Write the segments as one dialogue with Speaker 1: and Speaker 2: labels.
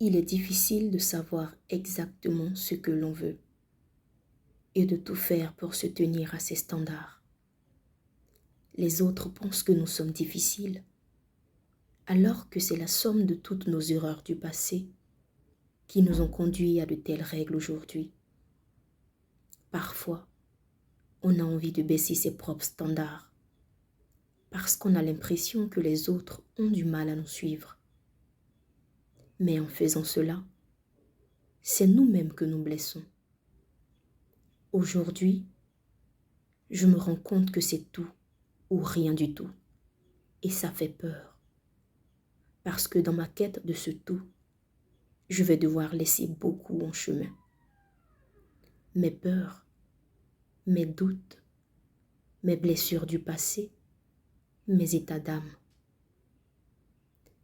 Speaker 1: Il est difficile de savoir exactement ce que l'on veut et de tout faire pour se tenir à ses standards. Les autres pensent que nous sommes difficiles, alors que c'est la somme de toutes nos erreurs du passé qui nous ont conduits à de telles règles aujourd'hui. Parfois, on a envie de baisser ses propres standards parce qu'on a l'impression que les autres ont du mal à nous suivre. Mais en faisant cela, c'est nous-mêmes que nous blessons. Aujourd'hui, je me rends compte que c'est tout ou rien du tout. Et ça fait peur. Parce que dans ma quête de ce tout, je vais devoir laisser beaucoup en chemin. Mes peurs, mes doutes, mes blessures du passé, mes états d'âme.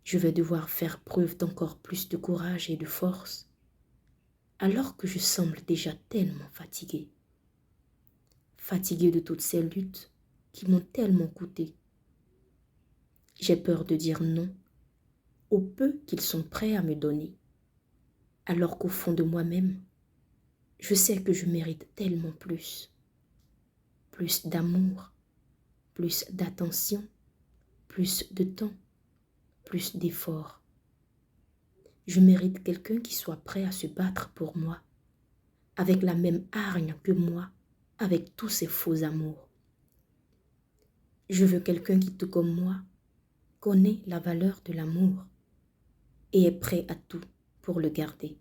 Speaker 1: Je vais devoir faire preuve d'encore plus de courage et de force, alors que je semble déjà tellement fatiguée. Fatiguée de toutes ces luttes qui m'ont tellement coûté. J'ai peur de dire non au peu qu'ils sont prêts à me donner, alors qu'au fond de moi-même, je sais que je mérite tellement plus. Plus d'amour, plus d'attention, plus de temps, plus d'efforts. Je mérite quelqu'un qui soit prêt à se battre pour moi, avec la même hargne que moi, avec tous ses faux amours. Je veux quelqu'un qui, tout comme moi, connaît la valeur de l'amour et est prêt à tout pour le garder.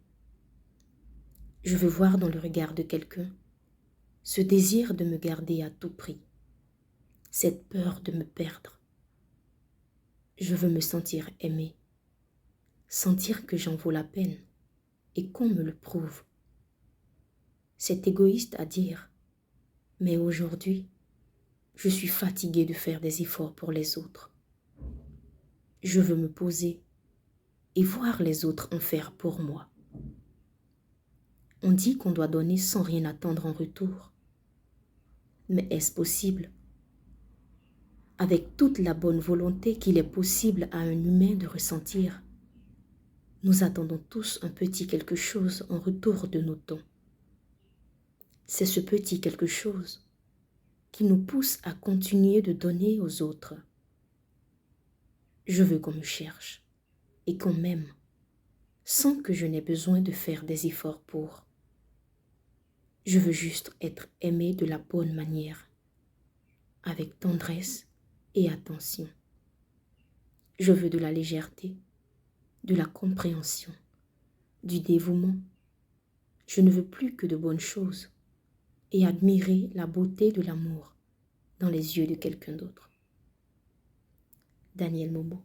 Speaker 1: Je veux voir dans le regard de quelqu'un ce désir de me garder à tout prix, cette peur de me perdre. Je veux me sentir aimée, sentir que j'en vaux la peine et qu'on me le prouve. C'est égoïste à dire, mais aujourd'hui, je suis fatiguée de faire des efforts pour les autres. Je veux me poser et voir les autres en faire pour moi. On dit qu'on doit donner sans rien attendre en retour. Mais est-ce possible? Avec toute la bonne volonté qu'il est possible à un humain de ressentir, nous attendons tous un petit quelque chose en retour de nos dons. C'est ce petit quelque chose qui nous pousse à continuer de donner aux autres. Je veux qu'on me cherche et qu'on m'aime, sans que je n'ai besoin de faire des efforts pour. Je veux juste être aimée de la bonne manière, avec tendresse et attention. Je veux de la légèreté, de la compréhension, du dévouement. Je ne veux plus que de bonnes choses et admirer la beauté de l'amour dans les yeux de quelqu'un d'autre. Daniel Momo.